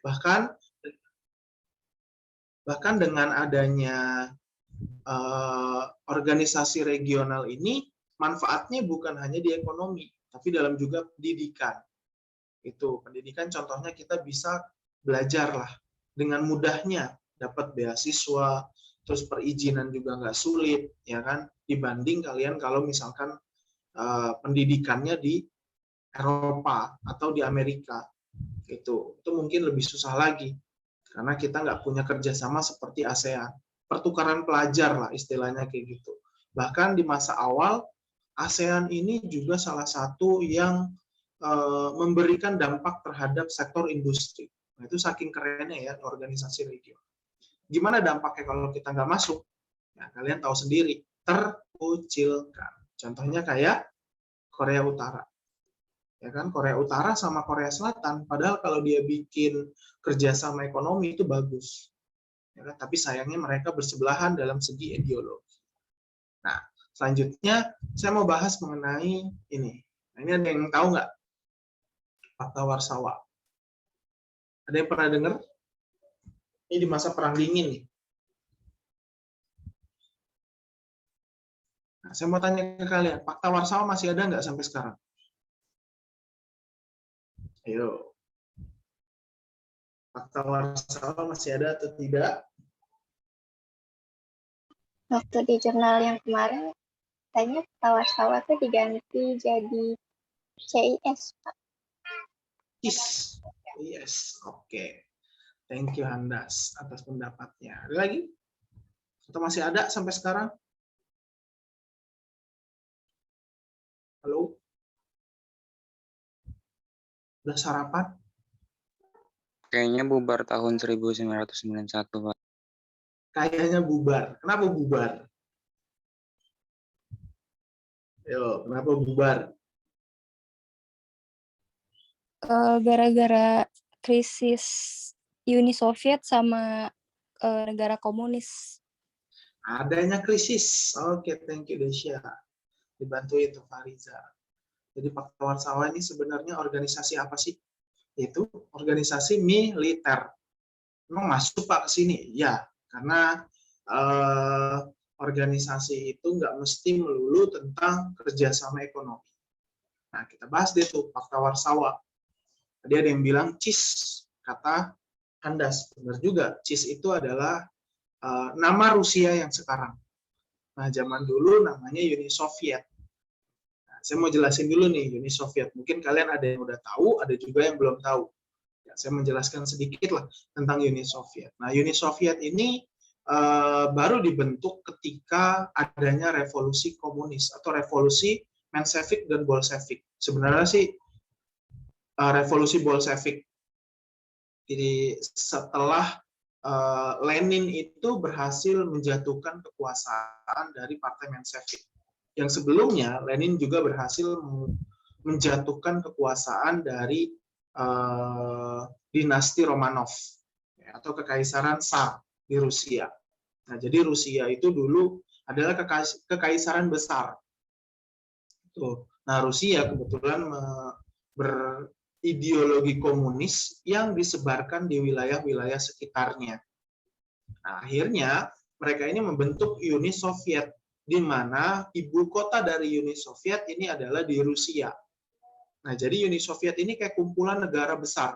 Bahkan dengan adanya organisasi regional ini, manfaatnya bukan hanya di ekonomi, tapi dalam juga pendidikan. Itu pendidikan contohnya kita bisa belajar lah dengan mudahnya, dapat beasiswa, terus perizinan juga nggak sulit, ya kan? Dibanding kalian kalau misalkan pendidikannya di Eropa atau di Amerika, itu mungkin lebih susah lagi karena kita nggak punya kerjasama seperti ASEAN, pertukaran pelajar lah istilahnya kayak gitu. Bahkan di masa awal ASEAN ini juga salah satu yang memberikan dampak terhadap sektor industri. Nah, itu saking kerennya ya organisasi regional. Gimana dampaknya kalau kita nggak masuk? Ya, kalian tahu sendiri, terkucilkan. Contohnya kayak Korea Utara. Ya kan, Korea Utara sama Korea Selatan, padahal kalau dia bikin kerjasama ekonomi itu bagus. Ya kan? Tapi sayangnya mereka bersebelahan dalam segi ideologi. Nah, selanjutnya saya mau bahas mengenai ini. Nah, ini ada yang tahu nggak? Fakta Warsawa. Ada yang pernah dengar? Ini di masa Perang Dingin nih. Nah, saya mau tanya ke kalian, Fakta Warsawa masih ada nggak sampai sekarang? Ayo. Fakta Warsawa masih ada atau tidak? Waktu di jurnal yang kemarin, katanya Fakta Warsawa itu diganti jadi CIS, Pak. Yes, oke. Thank you Handas atas pendapatnya. Ada lagi? Atau masih ada sampai sekarang? Halo? Udah sarapan? Kayaknya bubar tahun 1991, Pak. Kayaknya bubar. Kenapa bubar? Yo, kenapa bubar? Gara-gara krisis Uni Soviet sama negara komunis. Adanya krisis. Oke, thank you Desya. Dibantuin tuh Fariza. Jadi Fakta Warsawa ini sebenarnya organisasi apa sih? Itu organisasi militer. Memang masuk Pak ke sini? Ya, karena organisasi itu nggak mesti melulu tentang kerjasama ekonomi. Nah, kita bahas deh tuh Fakta Warsawa. Tadi ada yang bilang CIS, kata Handas. Benar juga, CIS itu adalah nama Rusia yang sekarang. Nah, zaman dulu namanya Uni Soviet. Nah, saya mau jelasin dulu nih Uni Soviet. Mungkin kalian ada yang udah tahu, ada juga yang belum tahu. Ya, saya menjelaskan sedikit lah tentang Uni Soviet. Nah, Uni Soviet ini baru dibentuk ketika adanya revolusi komunis atau revolusi Menshevik dan Bolshevik. Sebenarnya sih revolusi Bolshevik. Jadi setelah Lenin itu berhasil menjatuhkan kekuasaan dari Partai Menshevik. Yang sebelumnya Lenin juga berhasil menjatuhkan kekuasaan dari dinasti Romanov atau kekaisaran Tsar di Rusia. Nah, jadi Rusia itu dulu adalah kekaisaran besar. Tuh. Nah, Rusia kebetulan berideologi komunis yang disebarkan di wilayah-wilayah sekitarnya. Nah, akhirnya mereka ini membentuk Uni Soviet, di mana ibu kota dari Uni Soviet ini adalah di Rusia. Nah, jadi Uni Soviet ini kayak kumpulan negara besar.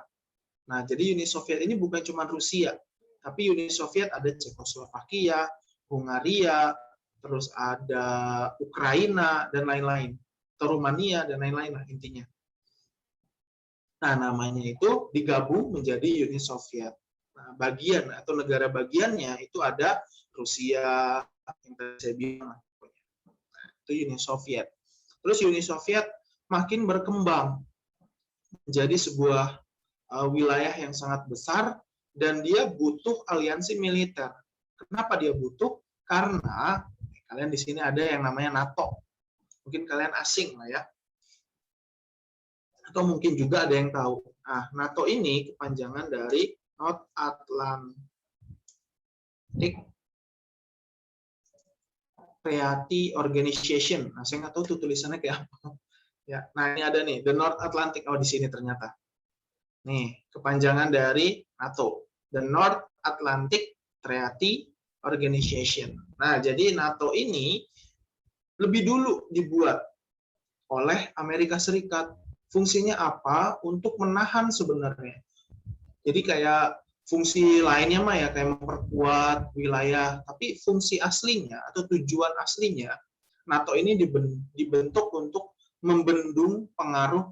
Nah, jadi Uni Soviet ini bukan cuma Rusia, tapi Uni Soviet ada Cekoslovakia, Hungaria, terus ada Ukraina, dan lain-lain. Atau Rumania, dan lain-lain lah intinya. Nah, namanya itu digabung menjadi Uni Soviet. Nah, bagian atau negara bagiannya itu ada Rusia, yang tadi saya bilang. Nah, itu Uni Soviet. Terus Uni Soviet makin berkembang menjadi sebuah wilayah yang sangat besar dan dia butuh aliansi militer. Kenapa dia butuh? Karena kalian di sini ada yang namanya NATO. Mungkin kalian asing lah ya. Atau mungkin juga ada yang tahu. Nah, NATO ini kepanjangan dari North Atlantic Treaty Organization. Nah, saya nggak tahu tuh tulisannya kayak apa. Ya, nah ini ada nih, the North Atlantic. Oh, di sini ternyata. Nih, kepanjangan dari NATO, the North Atlantic Treaty Organization. Nah, jadi NATO ini lebih dulu dibuat oleh Amerika Serikat. Fungsinya apa? Untuk menahan sebenarnya. Jadi kayak fungsi lainnya mah ya kayak memperkuat wilayah, tapi fungsi aslinya atau tujuan aslinya NATO ini dibentuk untuk membendung pengaruh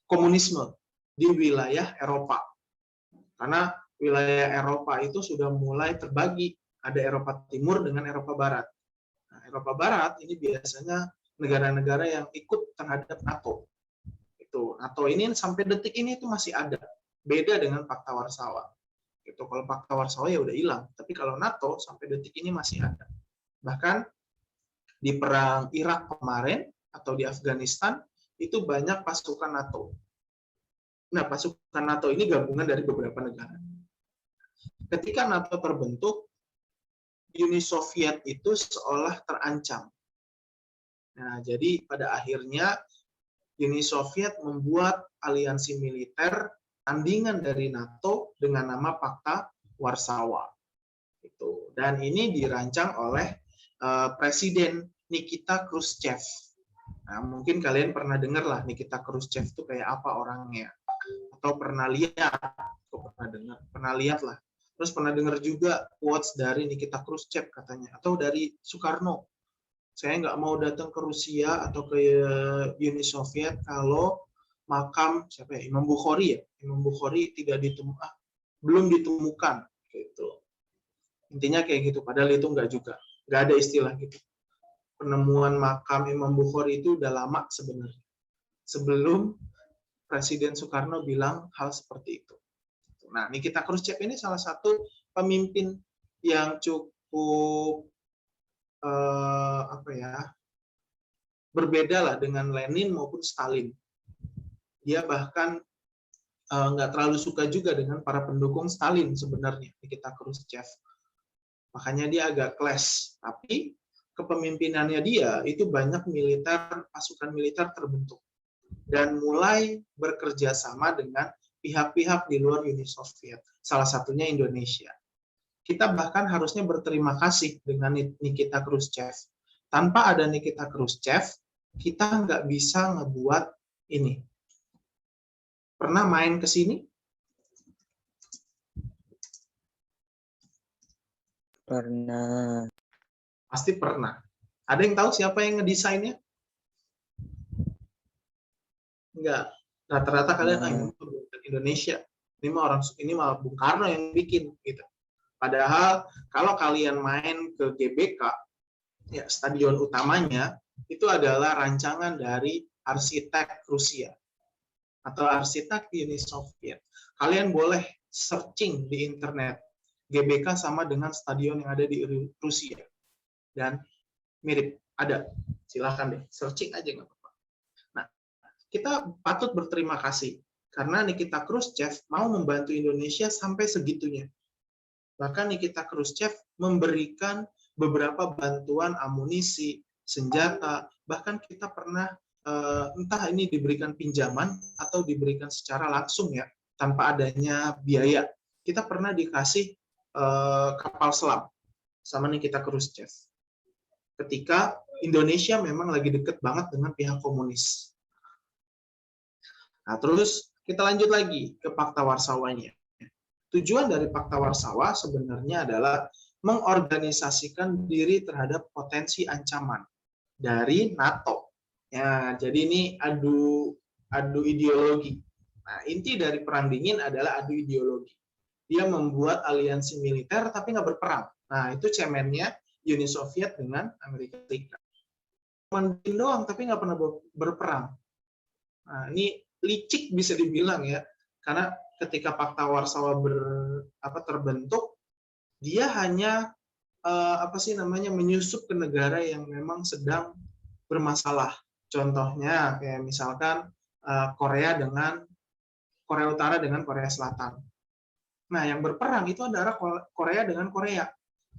komunisme di wilayah Eropa. Karena wilayah Eropa itu sudah mulai terbagi, ada Eropa Timur dengan Eropa Barat. Nah, Eropa Barat ini biasanya negara-negara yang ikut terhadap NATO. Itu NATO ini sampai detik ini itu masih ada. Beda dengan Fakta Warsawa. Itu kalau Fakta Warsawa ya udah hilang, tapi kalau NATO sampai detik ini masih ada. Bahkan di perang Irak kemarin atau di Afghanistan itu banyak pasukan NATO. Nah, pasukan NATO ini gabungan dari beberapa negara. Ketika NATO terbentuk, Uni Soviet itu seolah terancam. Nah, jadi pada akhirnya Uni Soviet membuat aliansi militer tandingan dari NATO dengan nama Fakta Warsawa. Itu. Dan ini dirancang oleh Presiden Nikita Khrushchev. Nah, mungkin kalian pernah dengar lah Nikita Khrushchev itu kayak apa orangnya, atau pernah lihat, pernah lihat lah. Terus pernah dengar juga quotes dari Nikita Khrushchev katanya, atau dari Soekarno. Saya nggak mau datang ke Rusia atau ke Uni Soviet kalau makam siapa ya, Imam Bukhari ya, Imam Bukhari belum ditemukan gitu. Intinya kayak gitu, padahal itu nggak ada istilah gitu. Penemuan makam Imam Bukhari itu udah lama sebenarnya, sebelum Presiden Soekarno bilang hal seperti itu. Nah, Nikita Khrushchev ini salah satu pemimpin yang cukup berbeda lah dengan Lenin maupun Stalin. Dia bahkan nggak terlalu suka juga dengan para pendukung Stalin sebenarnya, Nikita Khrushchev. Makanya dia agak clash. Tapi kepemimpinannya dia itu banyak pasukan militer terbentuk dan mulai bekerja sama dengan pihak-pihak di luar Uni Soviet. Salah satunya Indonesia. Kita bahkan harusnya berterima kasih dengan Nikita Khrushchev. Tanpa ada Nikita Khrushchev, kita nggak bisa ngebuat ini. Pernah main ke sini? Pernah. Pasti pernah. Ada yang tahu siapa yang ngedesainnya? Enggak. Rata-rata kalian Indonesia. Ini mah Bung Karno yang bikin gitu. Padahal kalau kalian main ke GBK, ya stadion utamanya itu adalah rancangan dari arsitek Rusia atau arsitek Uni Soviet. Kalian boleh searching di internet GBK sama dengan stadion yang ada di Rusia dan mirip, ada. Silahkan deh searching aja nggak apa-apa. Nah, kita patut berterima kasih karena Nikita Khrushchev mau membantu Indonesia sampai segitunya. Bahkan Nikita Khrushchev memberikan beberapa bantuan amunisi, senjata, bahkan kita pernah entah ini diberikan pinjaman atau diberikan secara langsung ya, tanpa adanya biaya. Kita pernah dikasih kapal selam sama Nikita Khrushchev. Ketika Indonesia memang lagi deket banget dengan pihak komunis. Nah, terus kita lanjut lagi ke Fakta Warsawanya. Tujuan dari Fakta Warsawa sebenarnya adalah mengorganisasikan diri terhadap potensi ancaman dari NATO. Ya, jadi ini adu ideologi. Nah, inti dari Perang Dingin adalah adu ideologi. Dia membuat aliansi militer tapi nggak berperang. Nah, itu cemennya Uni Soviet dengan Amerika Serikat. Main doang tapi nggak pernah berperang. Nah, ini licik bisa dibilang ya, karena ketika Fakta Warsawa terbentuk, dia hanya menyusup ke negara yang memang sedang bermasalah. Contohnya kayak misalkan Korea Utara dengan Korea Selatan. Nah, yang berperang itu adalah Korea dengan Korea.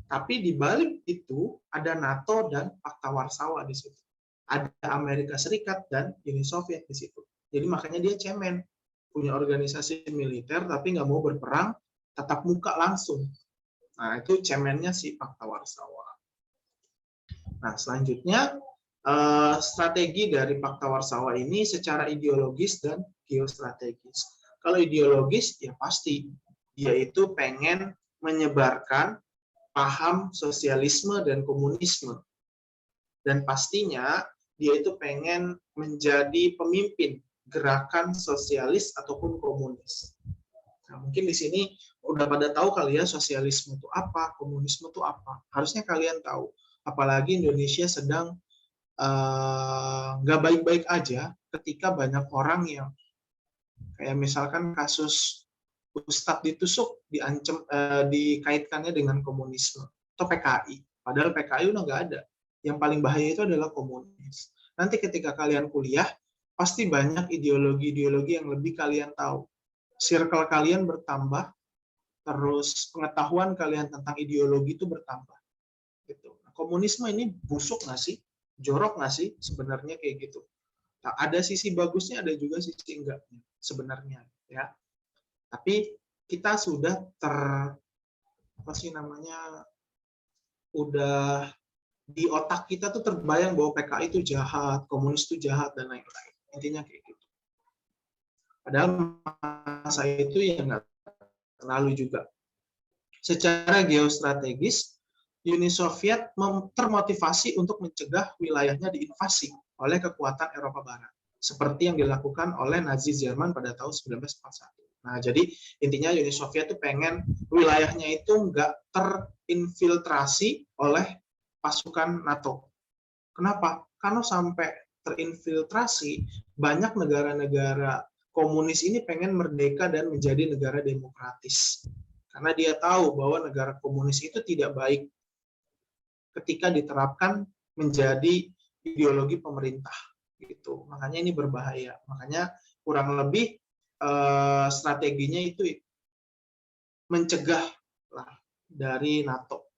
Tapi di balik itu ada NATO dan Fakta Warsawa di situ. Ada Amerika Serikat dan Uni Soviet di situ. Jadi makanya dia cemen, punya organisasi militer tapi nggak mau berperang tatap muka langsung. Nah, itu cemennya si Pakta Warsawa. Nah, selanjutnya strategi dari Pakta Warsawa ini secara ideologis dan geostrategis. Kalau ideologis, ya pasti dia itu pengen menyebarkan paham sosialisme dan komunisme. Dan pastinya dia itu pengen menjadi pemimpin gerakan sosialis ataupun komunis. Nah, mungkin di sini udah pada tahu kali ya sosialisme itu apa, komunisme itu apa. Harusnya kalian tahu. Apalagi Indonesia sedang nggak baik-baik aja ketika banyak orang yang kayak misalkan kasus Ustadz ditusuk diancam dikaitkannya dengan komunisme atau PKI. Padahal PKI udah nggak ada. Yang paling bahaya itu adalah komunis. Nanti ketika kalian kuliah, pasti banyak ideologi-ideologi yang lebih kalian tahu. Circle kalian bertambah, terus pengetahuan kalian tentang ideologi itu bertambah. Gitu. Komunisme ini busuk nggak sih? Jorok nggak sih? Sebenarnya kayak gitu. Nah, ada sisi bagusnya, ada juga sisi enggaknya sebenarnya. Ya. Tapi kita sudah udah di otak kita tuh terbayang bahwa PKI itu jahat, komunis itu jahat, dan lain-lain. Intinya kayak gitu. Padahal masa itu ya nggak terlalu juga. Secara geostrategis, Uni Soviet termotivasi untuk mencegah wilayahnya diinvasi oleh kekuatan Eropa Barat, seperti yang dilakukan oleh Nazi Jerman pada tahun 1941. Nah, jadi intinya Uni Soviet itu pengen wilayahnya itu nggak terinfiltrasi oleh pasukan NATO. Kenapa? Karena sampai terinfiltrasi, banyak negara-negara komunis ini pengen merdeka dan menjadi negara demokratis. Karena dia tahu bahwa negara komunis itu tidak baik ketika diterapkan menjadi ideologi pemerintah. Gitu. Makanya ini berbahaya. Makanya kurang lebih strateginya itu mencegah lah dari NATO.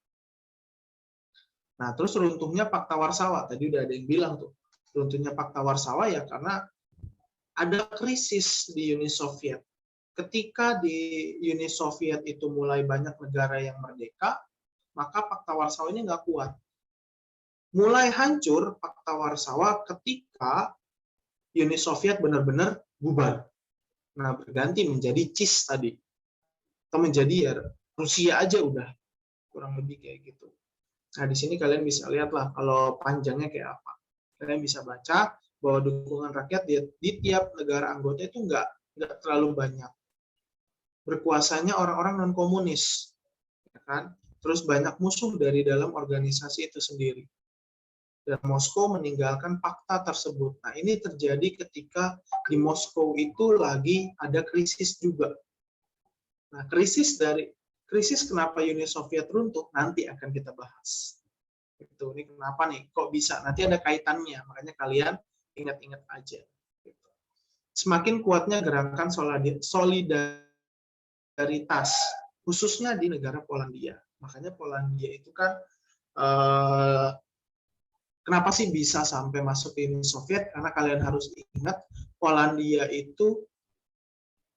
Nah, terus runtuhnya Pakta Warsawa. Tadi udah ada yang bilang tuh, runtuhnya Pakta Warsawa ya karena ada krisis di Uni Soviet. Ketika di Uni Soviet itu mulai banyak negara yang merdeka, maka Pakta Warsawa ini nggak kuat. Mulai hancur Pakta Warsawa ketika Uni Soviet benar-benar bubar. Nah, berganti menjadi CIS tadi. Atau menjadi ya Rusia aja udah. Kurang lebih kayak gitu. Nah, di sini kalian bisa lihat lah kalau panjangnya kayak apa. Kalian bisa baca bahwa dukungan rakyat di tiap negara anggota itu nggak terlalu banyak. Berkuasanya orang-orang non-komunis. Ya kan? Terus banyak musuh dari dalam organisasi itu sendiri. Dan Moskow meninggalkan fakta tersebut. Nah, ini terjadi ketika di Moskow itu lagi ada krisis juga. Nah, krisis kenapa Uni Soviet runtuh nanti akan kita bahas. Gitu. Ini kenapa nih? Kok bisa? Nanti ada kaitannya. Makanya kalian ingat-ingat aja. Gitu. Semakin kuatnya gerakan solidaritas, khususnya di negara Polandia. Makanya Polandia itu kan kenapa sih bisa sampai masuk ke Uni Soviet? Karena kalian harus ingat Polandia itu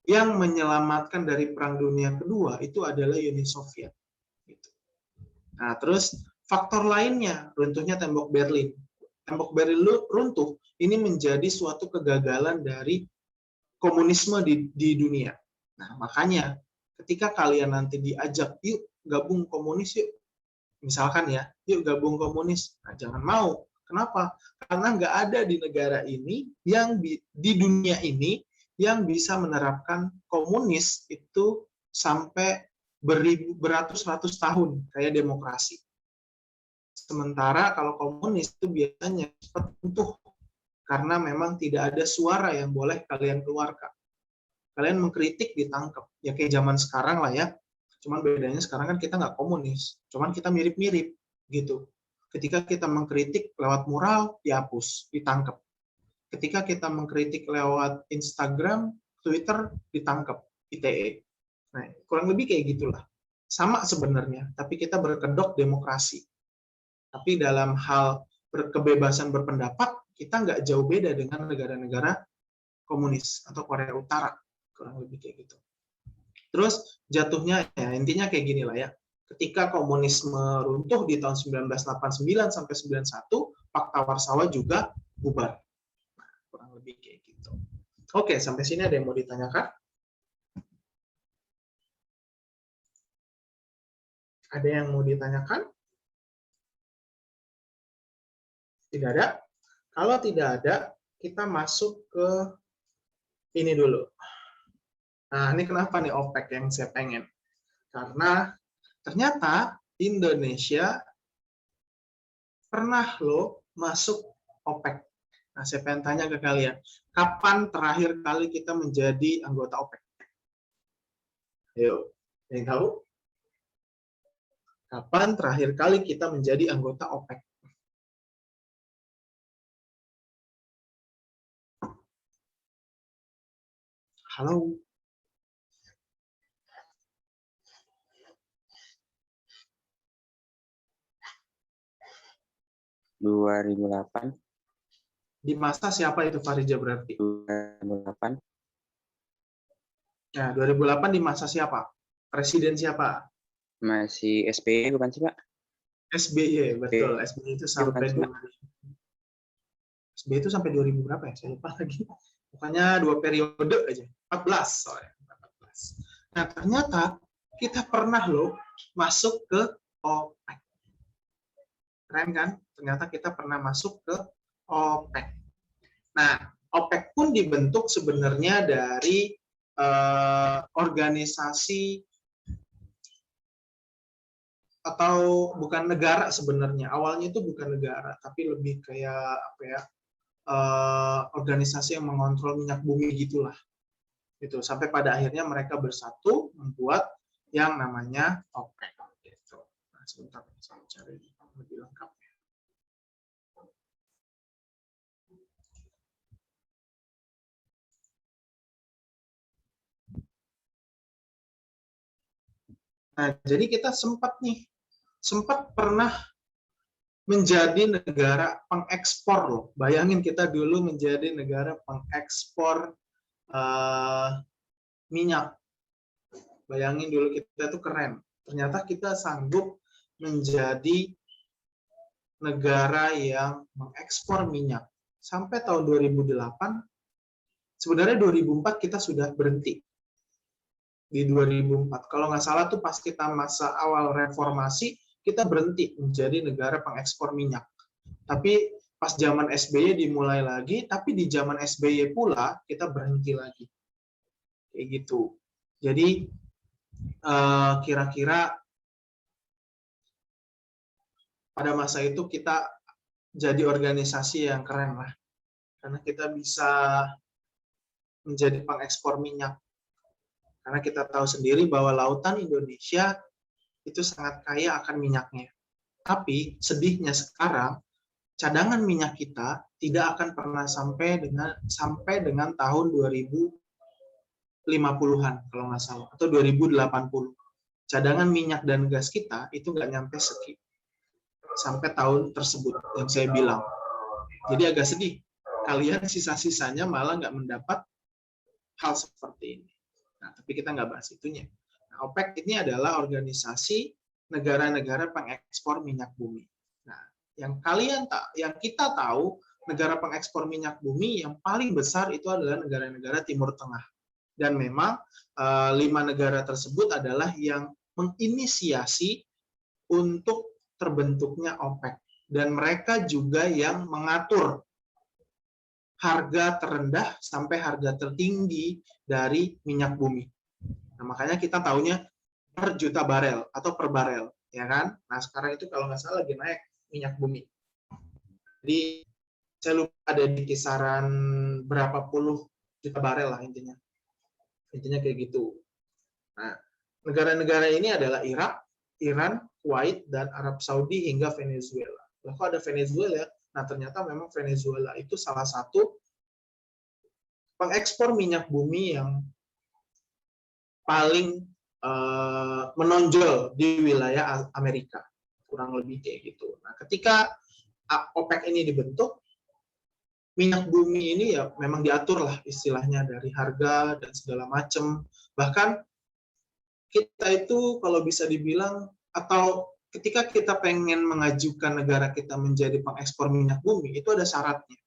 yang menyelamatkan dari Perang Dunia Kedua itu adalah Uni Soviet. Gitu. Nah, terus faktor lainnya, runtuhnya tembok Berlin. Tembok Berlin runtuh, ini menjadi suatu kegagalan dari komunisme di dunia. Nah, makanya ketika kalian nanti diajak, yuk gabung komunis yuk. Misalkan ya, yuk gabung komunis. Nah, jangan mau. Kenapa? Karena nggak ada di negara ini, di dunia ini, yang bisa menerapkan komunis itu sampai beratus-ratus tahun, kayak demokrasi. Sementara kalau komunis itu biasanya cepat runtuh, karena memang tidak ada suara yang boleh kalian keluarkan. Kalian mengkritik ditangkap. Ya kayak zaman sekarang lah ya. Cuman bedanya sekarang kan kita nggak komunis. Cuman kita mirip-mirip gitu. Ketika kita mengkritik lewat mural, dihapus, ditangkap. Ketika kita mengkritik lewat Instagram, Twitter, ditangkap, ITE. Nah, kurang lebih kayak gitulah. Sama sebenarnya, tapi kita berkedok demokrasi. Tapi dalam hal kebebasan berpendapat, kita nggak jauh beda dengan negara-negara komunis atau Korea Utara, kurang lebih kayak gitu. Terus jatuhnya ya intinya kayak gini lah ya. Ketika komunisme runtuh di tahun 1989 sampai 91, Fakta Warsawa juga bubar. Nah, kurang lebih kayak gitu. Oke, sampai sini ada yang mau ditanyakan? Ada yang mau ditanyakan? Tidak ada? Kalau tidak ada, kita masuk ke ini dulu. Nah, ini kenapa nih OPEC yang saya pengen? Karena ternyata Indonesia pernah loh masuk OPEC. Nah, saya pengen tanya ke kalian, kapan terakhir kali kita menjadi anggota OPEC? Ayo, yang tahu? Kapan terakhir kali kita menjadi anggota OPEC? Halo? (2008) Di masa siapa itu Farija berarti? 2008 Ya, 2008 di masa siapa? Presiden siapa? masih SBY bukan sih, Pak? SBY, betul. SBY itu Bukan sampai sih, Pak? SBY itu sampai 2000 berapa ya? Saya lupa lagi. Pokoknya 2 periode aja. 14 soalnya. 14. Nah, ternyata kita pernah loh masuk ke OPEC. Keren kan? Ternyata kita pernah masuk ke OPEC. Nah, OPEC pun dibentuk sebenarnya dari organisasi atau bukan negara sebenarnya. Awalnya itu bukan negara, tapi lebih kayak apa ya? Organisasi yang mengontrol minyak bumi gitulah. Gitu. Sampai pada akhirnya mereka bersatu membuat yang namanya OPEC. Gitu. Nah, sebentar saya cari lebih lengkap. Nah, jadi kita sempat pernah menjadi negara pengekspor loh. Bayangin kita dulu menjadi negara pengekspor minyak. Bayangin dulu kita tuh keren. Ternyata kita sanggup menjadi negara yang mengekspor minyak. Sampai tahun 2008, sebenarnya 2004 kita sudah berhenti. Di 2004. Kalau nggak salah tuh pas kita masa awal reformasi, kita berhenti menjadi negara pengekspor minyak. Tapi pas zaman SBY dimulai lagi, tapi di zaman SBY pula kita berhenti lagi. Kayak gitu. Jadi kira-kira pada masa itu kita jadi organisasi yang keren lah. Karena kita bisa menjadi pengekspor minyak. Karena kita tahu sendiri bahwa lautan Indonesia itu sangat kaya akan minyaknya. Tapi sedihnya sekarang, cadangan minyak kita tidak akan pernah sampai dengan tahun 2050-an kalau nggak salah, atau 2080. Cadangan minyak dan gas kita itu nggak nyampe sampai tahun tersebut yang saya bilang. Jadi agak sedih. Kalian sisa-sisanya malah nggak mendapat hal seperti ini. Nah, tapi kita nggak bahas itunya. Nah, OPEC ini adalah organisasi negara-negara pengekspor minyak bumi. Nah, yang kita tahu, negara pengekspor minyak bumi yang paling besar itu adalah negara-negara Timur Tengah. Dan memang 5 negara tersebut adalah yang menginisiasi untuk terbentuknya OPEC. Dan mereka juga yang mengatur harga terendah sampai harga tertinggi dari minyak bumi. Nah, makanya kita tahunya per juta barel atau per barel, ya kan? Nah, sekarang itu kalau nggak salah lagi naik minyak bumi. Jadi saya lupa ada di kisaran berapa puluh juta barel lah intinya. Intinya kayak gitu. Nah, negara-negara ini adalah Irak, Iran, Kuwait, dan Arab Saudi hingga Venezuela. Loh, kok ada Venezuela? Nah, ternyata memang Venezuela itu salah satu pengekspor minyak bumi yang paling menonjol di wilayah Amerika. Kurang lebih kayak gitu. Nah, ketika OPEC ini dibentuk, minyak bumi ini ya memang diatur lah istilahnya dari harga dan segala macam. Bahkan kita itu kalau bisa dibilang, atau ketika kita pengen mengajukan negara kita menjadi pengekspor minyak bumi, itu ada syaratnya.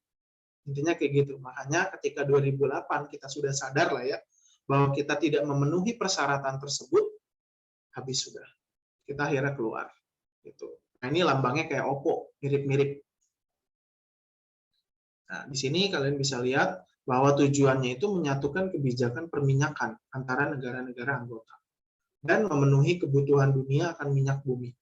Intinya kayak gitu. Makanya ketika 2008 kita sudah sadar lah ya, bahwa kita tidak memenuhi persyaratan tersebut, habis sudah. Kita akhirnya keluar. Gitu. Nah, ini lambangnya kayak Oppo, mirip-mirip. Nah, di sini kalian bisa lihat bahwa tujuannya itu menyatukan kebijakan perminyakan antara negara-negara anggota dan memenuhi kebutuhan dunia akan minyak bumi,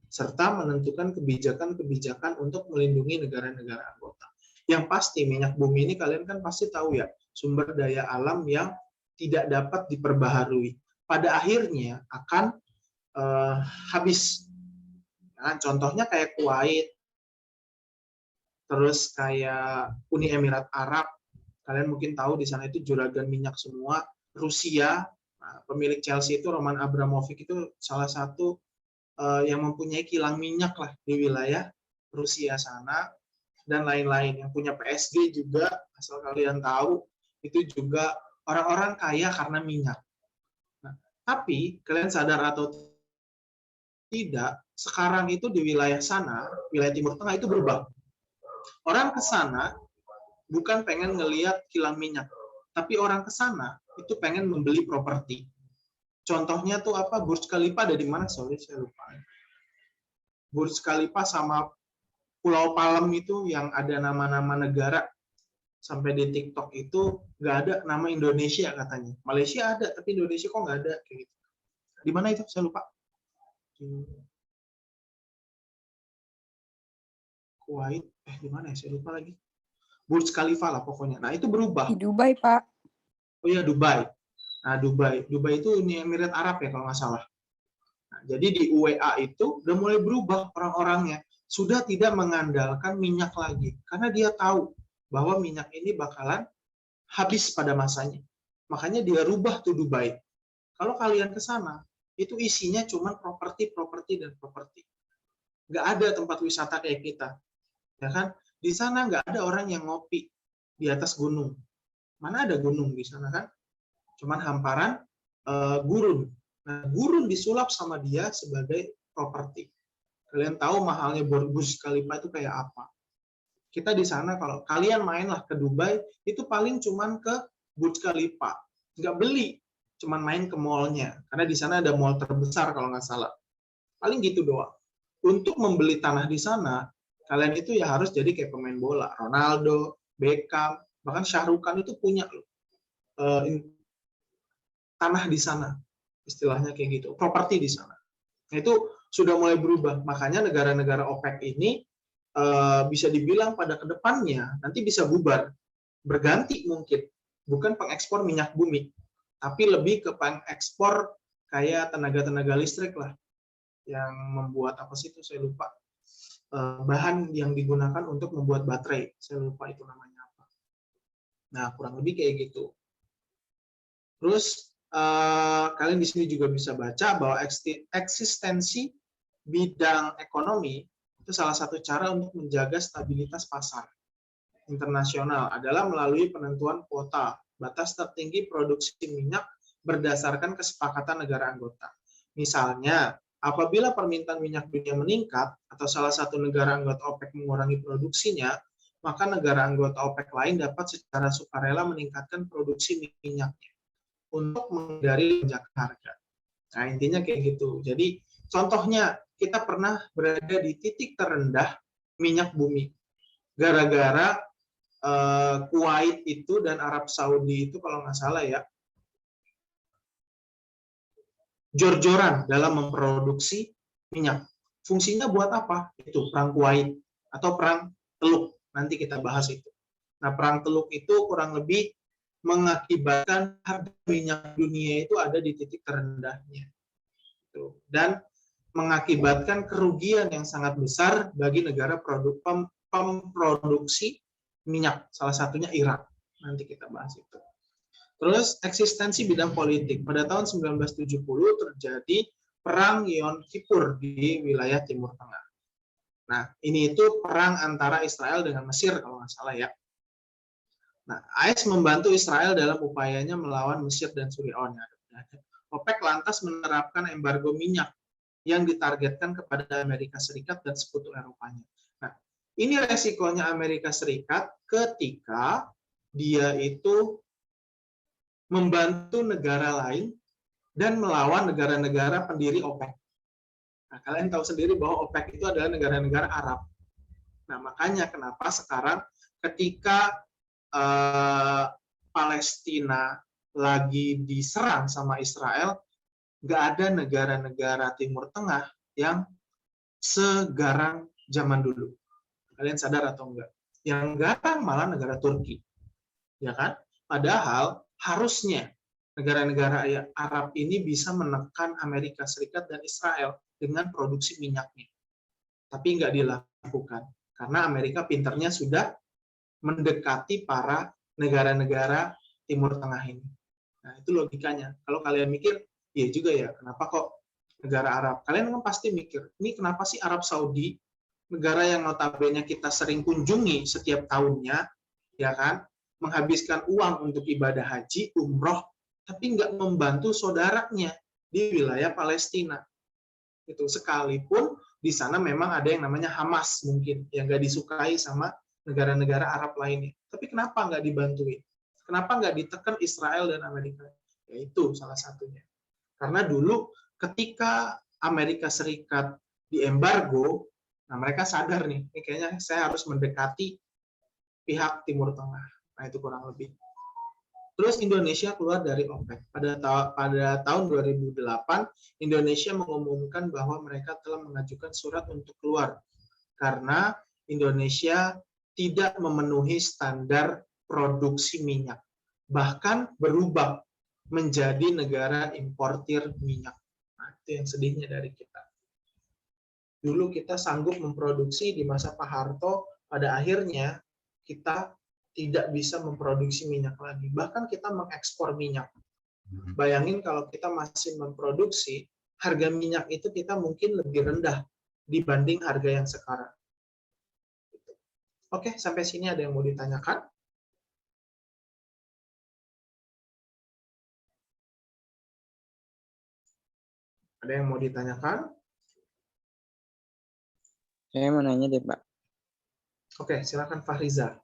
serta menentukan kebijakan-kebijakan untuk melindungi negara-negara anggota. Yang pasti minyak bumi ini kalian kan pasti tahu ya, sumber daya alam yang tidak dapat diperbaharui. Pada akhirnya akan habis. Nah, contohnya kayak Kuwait, terus kayak Uni Emirat Arab, kalian mungkin tahu di sana itu juragan minyak semua. Rusia, pemilik Chelsea itu Roman Abramovich itu salah satu yang mempunyai kilang minyak lah di wilayah Rusia sana, dan lain-lain. Yang punya PSG juga, asal kalian tahu, itu juga orang-orang kaya karena minyak. Nah, tapi kalian sadar atau tidak, sekarang itu di wilayah sana, wilayah Timur Tengah itu berubah. Orang ke sana bukan pengen ngelihat kilang minyak, tapi orang ke sana itu pengen membeli properti. Contohnya tuh apa? Burj Khalifa ada di mana? Sorry, saya lupa. Burj Khalifa sama Pulau Palem itu yang ada nama-nama negara. Sampai di TikTok itu nggak ada nama Indonesia katanya. Malaysia ada, tapi Indonesia kok nggak ada. Kayak gitu. Di mana itu? Saya lupa. Kuwait, di mana ya? Saya lupa lagi. Burj Khalifa lah pokoknya. Nah, itu berubah. Di Dubai, Pak. Oh iya, Dubai. Nah, Dubai itu Uni Emirat Arab ya kalau nggak salah. Nah, jadi di UEA itu udah mulai berubah orang-orangnya. Sudah tidak mengandalkan minyak lagi. Karena dia tahu bahwa minyak ini bakalan habis pada masanya. Makanya dia rubah tuh Dubai. Kalau kalian ke sana, itu isinya cuma properti, dan properti. Nggak ada tempat wisata kayak kita. Ya kan? Di sana nggak ada orang yang ngopi di atas gunung. Mana ada gunung di sana kan? Cuman hamparan gurun. Nah, gurun disulap sama dia sebagai properti. Kalian tahu mahalnya Burj Khalifa itu kayak apa? Kita di sana kalau kalian mainlah ke Dubai, itu paling cuman ke Burj Khalifa. Nggak beli, cuman main ke mall-nya. Karena di sana ada mall terbesar kalau nggak salah. Paling gitu doang. Untuk membeli tanah di sana, kalian itu ya harus jadi kayak pemain bola. Ronaldo, Beckham, bahkan Shah Rukh Khan itu punya loh. Tanah di sana. Istilahnya kayak gitu. Properti di sana. Nah, itu sudah mulai berubah. Makanya negara-negara OPEC ini bisa dibilang pada kedepannya nanti bisa bubar, berganti mungkin, bukan pengekspor minyak bumi, tapi lebih ke pengekspor kayak tenaga listrik lah, yang membuat apa sih itu saya lupa, bahan yang digunakan untuk membuat baterai, saya lupa itu namanya apa. Nah, kurang lebih kayak gitu. Terus kalian di sini juga bisa baca bahwa eksistensi bidang ekonomi itu salah satu cara untuk menjaga stabilitas pasar internasional adalah melalui penentuan kuota batas tertinggi produksi minyak berdasarkan kesepakatan negara anggota. Misalnya, apabila permintaan minyak dunia meningkat atau salah satu negara anggota OPEC mengurangi produksinya, maka negara anggota OPEC lain dapat secara sukarela meningkatkan produksi minyaknya untuk menghindari lonjakan harga. Nah, intinya kayak gitu. Jadi, contohnya, kita pernah berada di titik terendah minyak bumi. Gara-gara Kuwait itu dan Arab Saudi itu kalau nggak salah ya, jor-joran dalam memproduksi minyak. Fungsinya buat apa? Itu perang Kuwait atau perang Teluk. Nanti kita bahas itu. Nah, perang Teluk itu kurang lebih mengakibatkan harga minyak dunia itu ada di titik terendahnya. Dan mengakibatkan kerugian yang sangat besar bagi negara pemproduksi minyak, salah satunya Iran. Nanti kita bahas itu. Terus eksistensi bidang politik. Pada tahun 1970 terjadi perang Yom Kippur di wilayah Timur Tengah. Nah, ini itu perang antara Israel dengan Mesir kalau nggak salah ya. Nah, AS membantu Israel dalam upayanya melawan Mesir dan Suriah. OPEC lantas menerapkan embargo minyak yang ditargetkan kepada Amerika Serikat dan sekutu Eropanya. Nah, ini resikonya Amerika Serikat ketika dia itu membantu negara lain dan melawan negara-negara pendiri OPEC. Nah, kalian tahu sendiri bahwa OPEC itu adalah negara-negara Arab. Nah, makanya kenapa sekarang ketika Palestina lagi diserang sama Israel, nggak ada negara-negara Timur Tengah yang segarang zaman dulu. Kalian sadar atau enggak? Yang garang malah negara Turki. Ya kan? Padahal harusnya negara-negara Arab ini bisa menekan Amerika Serikat dan Israel dengan produksi minyaknya. Tapi nggak dilakukan. Karena Amerika pinternya sudah mendekati para negara-negara Timur Tengah ini. Nah, itu logikanya. Kalau kalian mikir, iya juga ya, kenapa kok negara Arab? Kalian kan pasti mikir, ini kenapa sih Arab Saudi, negara yang notabene kita sering kunjungi setiap tahunnya, ya kan, menghabiskan uang untuk ibadah haji, umroh, tapi nggak membantu saudaranya di wilayah Palestina. Itu sekalipun di sana memang ada yang namanya Hamas mungkin, yang nggak disukai sama negara-negara Arab lainnya. Tapi kenapa nggak dibantuin? Kenapa nggak ditekan Israel dan Amerika? Ya itu salah satunya. Karena dulu ketika Amerika Serikat diembargo, nah mereka sadar nih, ini kayaknya saya harus mendekati pihak Timur Tengah. Nah itu kurang lebih. Terus Indonesia keluar dari OPEC. Pada tahun 2008, Indonesia mengumumkan bahwa mereka telah mengajukan surat untuk keluar karena Indonesia tidak memenuhi standar produksi minyak. Bahkan berubah menjadi negara importir minyak. Nah, itu yang sedihnya dari kita. Dulu kita sanggup memproduksi di masa Pak Harto, pada akhirnya kita tidak bisa memproduksi minyak lagi. Bahkan kita mengekspor minyak. Bayangin kalau kita masih memproduksi, harga minyak itu kita mungkin lebih rendah dibanding harga yang sekarang. Oke, sampai sini ada yang mau ditanyakan? Ada yang mau ditanyakan? Saya mau nanya deh, Pak. Oke, silakan Fahriza.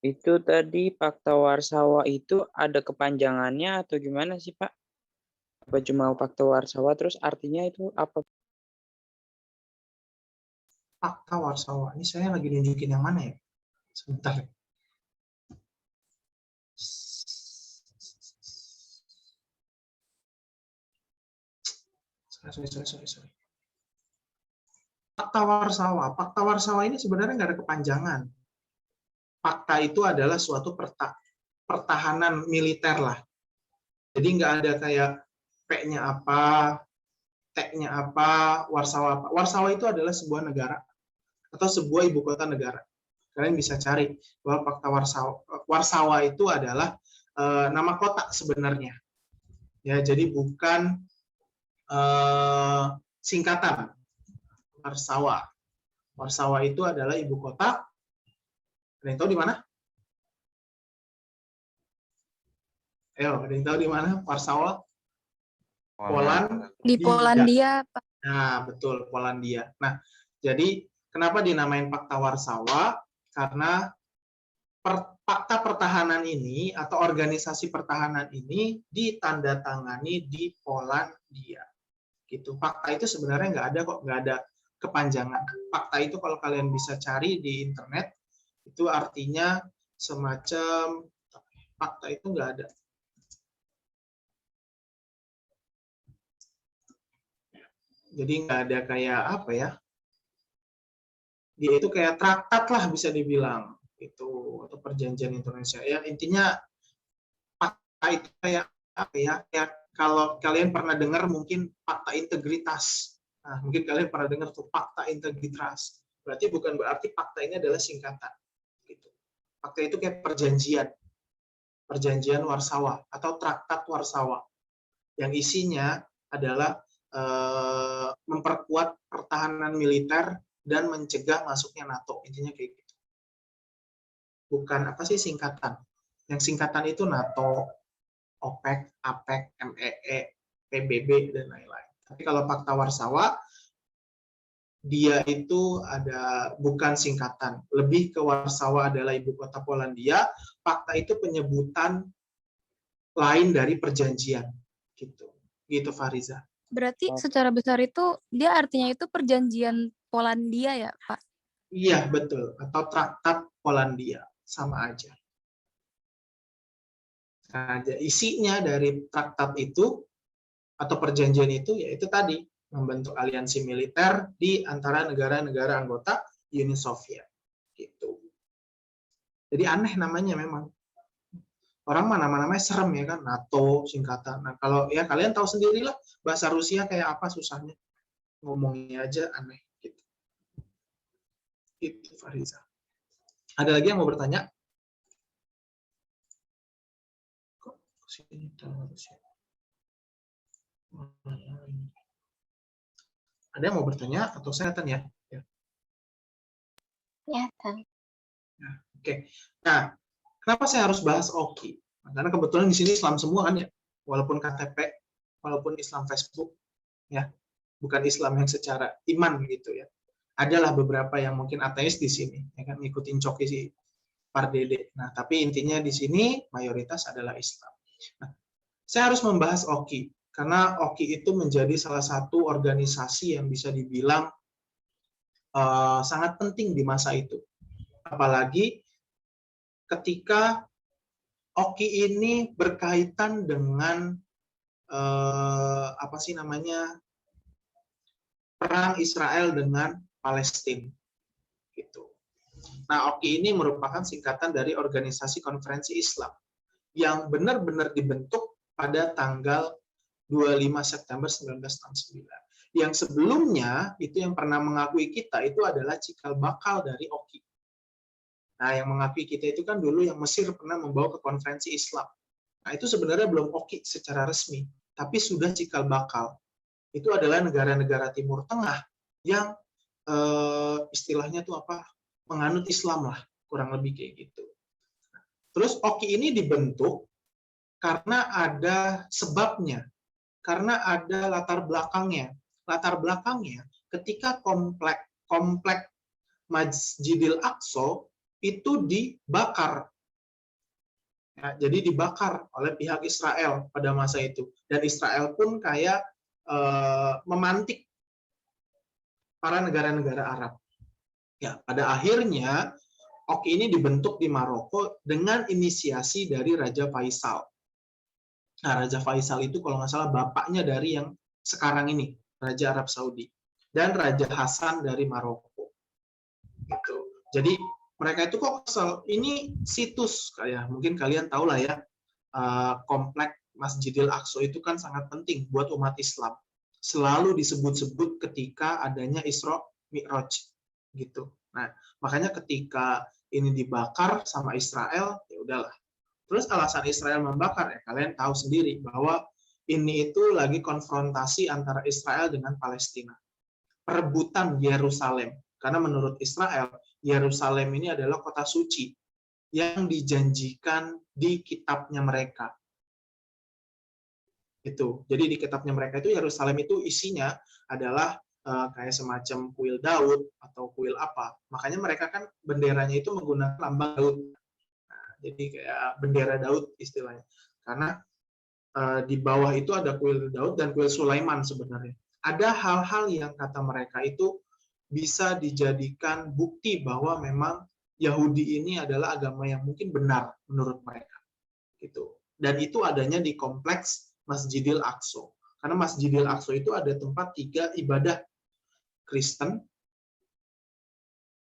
Itu tadi Fakta Warsawa itu ada kepanjangannya atau gimana sih, Pak? Apa cuma Fakta Warsawa, terus artinya itu apa? Fakta Warsawa. Ini saya lagi nunjukin yang mana ya? Sebentar. Sorry. Fakta Warsawa. Fakta Warsawa ini sebenarnya nggak ada kepanjangan. Fakta itu adalah suatu pertahanan militer lah. Jadi nggak ada kayak P-nya apa, T-nya apa, Warsawa apa. Warsawa itu adalah sebuah negara atau sebuah ibu kota negara. Kalian bisa cari bahwa fakta Warsawa itu adalah nama kota sebenarnya. Ya, jadi bukan singkatan. Warsawa. Warsawa itu adalah ibu kota. Ada yang tahu di mana? Ayo, ada yang tahu di mana Warsawa? Di Polandia, Pak. Nah, betul, Polandia. Nah, jadi kenapa dinamain Fakta Warsawa? Karena fakta pertahanan ini atau organisasi pertahanan ini ditandatangani di Polandia. Gitu. Fakta itu sebenarnya nggak ada kok, nggak ada kepanjangan. Fakta itu kalau kalian bisa cari di internet, itu artinya semacam fakta itu nggak ada. Jadi nggak ada kayak apa ya? Dia itu kayak traktat lah bisa dibilang itu atau perjanjian Indonesia. Ya intinya fakta itu kayak apa ya? Kayak kalau kalian pernah dengar mungkin fakta integritas. Nah, mungkin kalian pernah dengar tuh fakta integritas. Berarti bukan berarti fakta ini adalah singkatan. Gitu. Fakta itu kayak perjanjian Warsawa atau traktat Warsawa yang isinya adalah memperkuat pertahanan militer dan mencegah masuknya NATO. Intinya kayak gitu. bukan apa sih singkatan. Yang singkatan itu NATO, OPEC, APEC, MEE, PBB, dan lain-lain. Tapi kalau Fakta Warsawa, dia itu ada bukan singkatan, lebih ke Warsawa adalah ibu kota Polandia, Fakta itu penyebutan lain dari perjanjian, gitu Fariza. Berarti secara besar itu dia artinya itu perjanjian Polandia ya, Pak? Iya, betul. Atau Traktat Polandia. Sama aja. Nah, isinya dari traktat itu, atau perjanjian itu, yaitu tadi, membentuk aliansi militer di antara negara-negara anggota Uni Soviet. Gitu. Jadi aneh namanya memang. Orang mana namanya serem ya kan, NATO, singkatan. Nah, kalau ya kalian tahu sendirilah, bahasa Rusia kayak apa susahnya. Ngomongnya aja aneh. Itu Fariza. Ada lagi yang mau bertanya? Ada yang mau bertanya atau saya tanya? Ya. Kelihatan. Nah, oke. Nah, kenapa saya harus bahas Oki? Karena kebetulan di sini Islam semua kan ya, walaupun KTP, walaupun Islam Facebook, ya, bukan Islam yang secara iman gitu ya. Adalah beberapa yang mungkin ateis di sini, ya kan, ngikutin Coki si Pardede. Nah, tapi intinya di sini mayoritas adalah Islam. Nah, saya harus membahas Oki karena Oki itu menjadi salah satu organisasi yang bisa dibilang sangat penting di masa itu. Apalagi ketika Oki ini berkaitan dengan apa sih namanya, perang Israel dengan Palestina, gitu. Nah, Oki ini merupakan singkatan dari Organisasi Konferensi Islam yang benar-benar dibentuk pada tanggal 25 September 1969. Yang sebelumnya itu yang pernah mengakui kita itu adalah cikal bakal dari Oki. Nah, yang mengakui kita itu kan dulu yang Mesir pernah membawa ke konferensi Islam. Nah, itu sebenarnya belum Oki secara resmi, tapi sudah cikal bakal. Itu adalah negara-negara Timur Tengah yang istilahnya tuh apa, menganut Islam lah, kurang lebih kayak gitu. Terus Oki ini dibentuk karena ada sebabnya, karena ada latar belakangnya. Latar belakangnya ketika komplek Masjidil Aqsa itu dibakar. Ya, jadi dibakar oleh pihak Israel pada masa itu. Dan Israel pun kayak memantik para negara-negara Arab. Ya, pada akhirnya Oki ini dibentuk di Maroko dengan inisiasi dari Raja Faisal. Nah, Raja Faisal itu kalau nggak salah bapaknya dari yang sekarang ini, Raja Arab Saudi. Dan Raja Hasan dari Maroko. Gitu. Jadi mereka itu kok kesel. Ini situs, kayak mungkin kalian tahu lah ya, komplek Masjidil Aqsa itu kan sangat penting buat umat Islam. Selalu disebut-sebut ketika adanya Isra Mi'raj gitu. Nah, makanya ketika ini dibakar sama Israel, ya udahlah. Terus alasan Israel membakar, ya kalian tahu sendiri bahwa ini itu lagi konfrontasi antara Israel dengan Palestina. Perebutan Yerusalem. Karena menurut Israel, Yerusalem ini adalah kota suci yang dijanjikan di kitabnya mereka. Itu. Jadi di kitabnya mereka itu Yerusalem itu isinya adalah kayak semacam kuil Daud atau kuil apa. Makanya mereka kan benderanya itu menggunakan lambang Daud. Nah, jadi kayak bendera Daud istilahnya. Karena di bawah itu ada kuil Daud dan kuil Sulaiman sebenarnya. Ada hal-hal yang kata mereka itu bisa dijadikan bukti bahwa memang Yahudi ini adalah agama yang mungkin benar menurut mereka. Gitu. Dan itu adanya di kompleks Masjidil Aqsa. Karena Masjidil Aqsa itu ada tempat 3 ibadah, Kristen,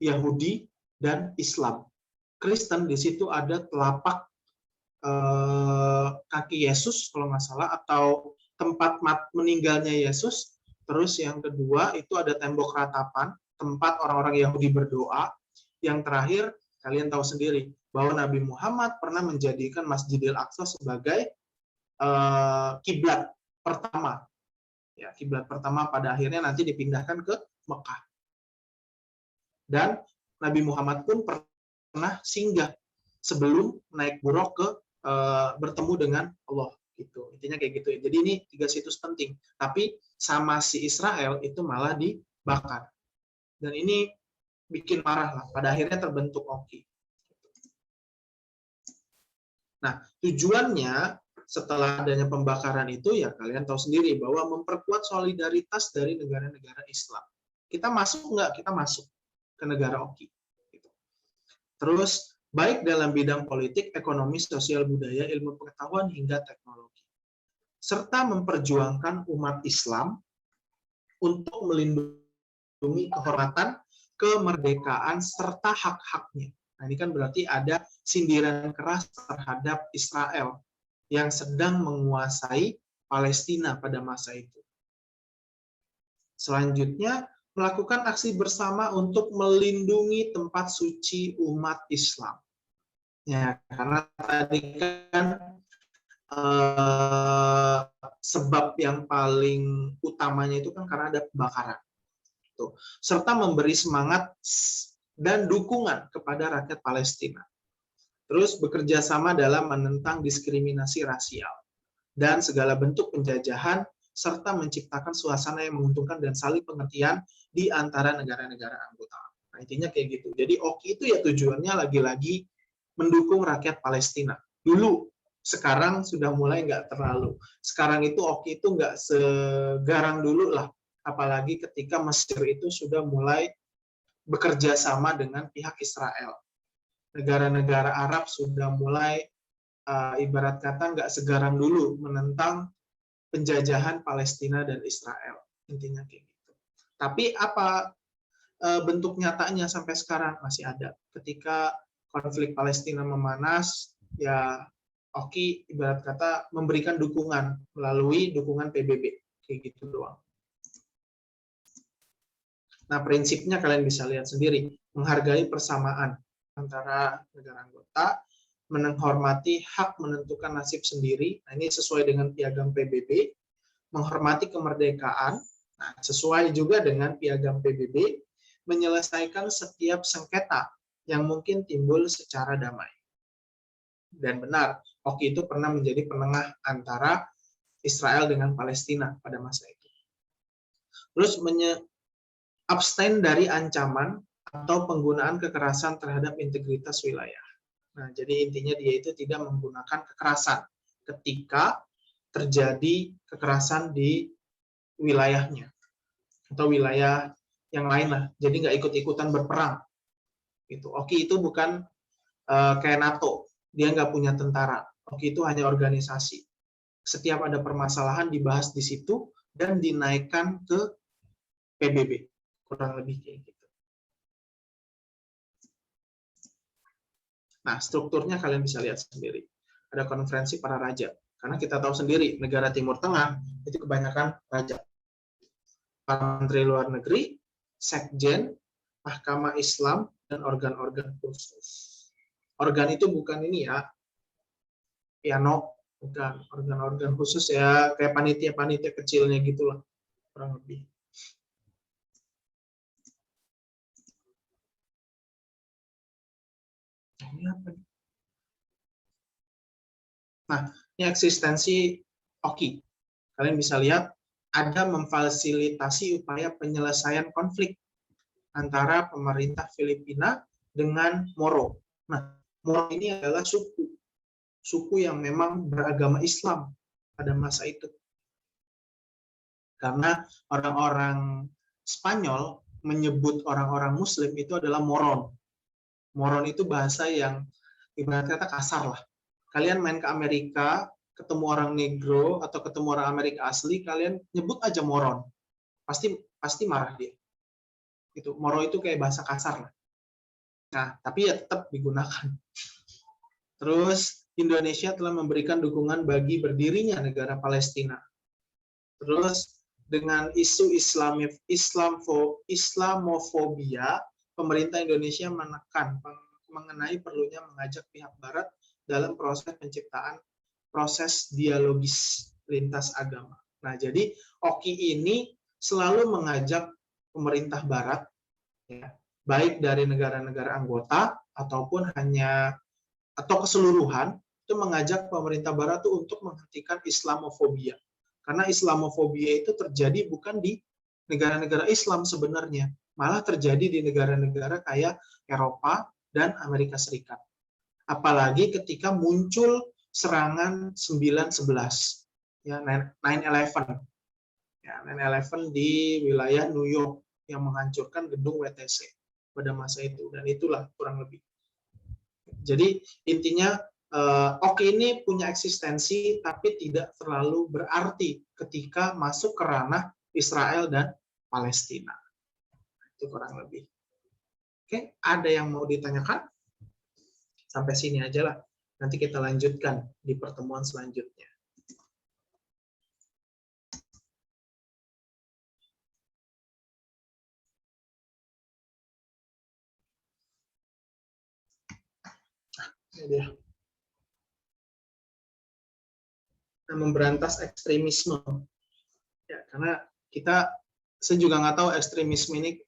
Yahudi, dan Islam. Kristen di situ ada telapak kaki Yesus kalau nggak salah, atau tempat meninggalnya Yesus. Terus yang kedua itu ada tembok ratapan, tempat orang-orang Yahudi berdoa. Yang terakhir, kalian tahu sendiri bahwa Nabi Muhammad pernah menjadikan Masjidil Aqsa sebagai kiblat pertama. Ya, kiblat pertama pada akhirnya nanti dipindahkan ke Mekah. Dan Nabi Muhammad pun pernah singgah sebelum naik buruk ke bertemu dengan Allah gitu. Intinya kayak gitu ya. Jadi ini 3 situs penting. Tapi sama si Israel itu malah dibakar. Dan ini bikin marah lah. Pada akhirnya terbentuk Oki. Nah, tujuannya setelah adanya pembakaran itu ya kalian tahu sendiri bahwa memperkuat solidaritas dari negara-negara Islam. Kita masuk nggak? Kita masuk ke negara Oki. Terus baik dalam bidang politik, ekonomi, sosial, budaya, ilmu pengetahuan hingga teknologi, serta memperjuangkan umat Islam untuk melindungi kehormatan, kemerdekaan serta hak-haknya. Nah, ini kan berarti ada sindiran keras terhadap Israel yang sedang menguasai Palestina pada masa itu. Selanjutnya, melakukan aksi bersama untuk melindungi tempat suci umat Islam. Ya, karena tadi kan sebab yang paling utamanya itu kan karena ada pembakaran. Serta memberi semangat dan dukungan kepada rakyat Palestina. Terus bekerja sama dalam menentang diskriminasi rasial dan segala bentuk penjajahan serta menciptakan suasana yang menguntungkan dan saling pengertian di antara negara-negara anggota. Nah, intinya kayak gitu. Jadi Oki itu ya tujuannya lagi-lagi mendukung rakyat Palestina. Dulu, sekarang sudah mulai nggak terlalu. Sekarang itu Oki itu nggak segarang dulu lah. Apalagi ketika Mesir itu sudah mulai bekerja sama dengan pihak Israel. Negara-negara Arab sudah mulai ibarat kata nggak segarang dulu menentang penjajahan Palestina dan Israel. Intinya kayak gitu. Tapi apa bentuk nyatanya sampai sekarang? Masih ada. Ketika konflik Palestina memanas, ya Oki ibarat kata memberikan dukungan melalui dukungan PBB. Kayak gitu doang. Nah, prinsipnya kalian bisa lihat sendiri. Menghargai persamaan antara negara anggota, menghormati hak menentukan nasib sendiri. Nah, ini sesuai dengan piagam PBB. Menghormati kemerdekaan. Nah, sesuai juga dengan piagam PBB. Menyelesaikan setiap sengketa yang mungkin timbul secara damai. Dan benar, Oki itu pernah menjadi penengah antara Israel dengan Palestina pada masa itu. Terus abstain dari ancaman atau penggunaan kekerasan terhadap integritas wilayah. Nah, jadi intinya dia itu tidak menggunakan kekerasan ketika terjadi kekerasan di wilayahnya atau wilayah yang lain lah. Jadi nggak ikut-ikutan berperang. Gitu. Oki itu bukan kayak NATO, dia nggak punya tentara. Oki itu hanya organisasi. Setiap ada permasalahan dibahas di situ dan dinaikkan ke PBB. Kurang lebih kayak gitu. Nah, strukturnya kalian bisa lihat sendiri. Ada konferensi para raja. Karena kita tahu sendiri, negara Timur Tengah itu kebanyakan raja. Para menteri luar negeri, sekjen, mahkamah Islam, dan organ-organ khusus. Organ itu bukan ini ya, piano, bukan organ-organ khusus ya, kayak panitia-panitia kecilnya gitulah, kurang lebih. Nah, ini eksistensi Oki. Kalian bisa lihat, ada memfasilitasi upaya penyelesaian konflik antara pemerintah Filipina dengan Moro. Nah, Moro ini adalah suku yang memang beragama Islam pada masa itu. Karena orang-orang Spanyol menyebut orang-orang Muslim itu adalah Moron. Moron itu bahasa yang ibarat kata kasar lah. Kalian main ke Amerika, ketemu orang negro atau ketemu orang Amerika asli, kalian nyebut aja moron. Pasti marah dia. Itu moro itu kayak bahasa kasar lah. Nah, tapi ya tetap digunakan. Terus Indonesia telah memberikan dukungan bagi berdirinya negara Palestina. Terus dengan isu Islamofobia, pemerintah Indonesia menekan mengenai perlunya mengajak pihak Barat dalam proses penciptaan proses dialogis lintas agama. Nah, jadi Oki ini selalu mengajak pemerintah Barat, ya, baik dari negara-negara anggota ataupun hanya atau keseluruhan itu mengajak pemerintah Barat tuh untuk menghentikan Islamofobia. Karena Islamofobia itu terjadi bukan di negara-negara Islam sebenarnya, malah terjadi di negara-negara kayak Eropa dan Amerika Serikat. Apalagi ketika muncul serangan 9/11, ya 9/11. Ya, 9/11 di wilayah New York yang menghancurkan gedung WTC pada masa itu, dan itulah kurang lebih. Jadi intinya oke, ini punya eksistensi tapi tidak terlalu berarti ketika masuk ke ranah Israel dan Palestina. Itu kurang lebih. Oke, ada yang mau ditanyakan? Sampai sini aja lah. Nanti kita lanjutkan di pertemuan selanjutnya. Ini dia. Nah, memberantas ekstremisme. Ya, karena saya juga nggak tahu ekstremisme ini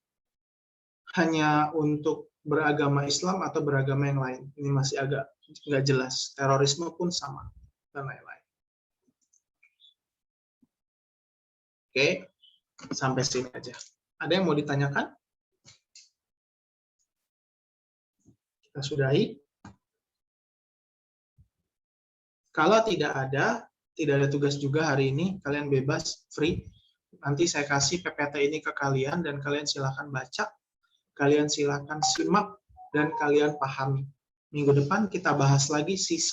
hanya untuk beragama Islam atau beragama yang lain. Ini masih agak nggak jelas. Terorisme pun sama, dan lain-lain. Oke, sampai sini aja. Ada yang mau ditanyakan? Kita sudahi. Kalau tidak ada tugas juga hari ini, kalian bebas, free. Nanti saya kasih PPT ini ke kalian, dan kalian silakan baca, kalian silakan simak, dan kalian pahami. Minggu depan kita bahas lagi sisa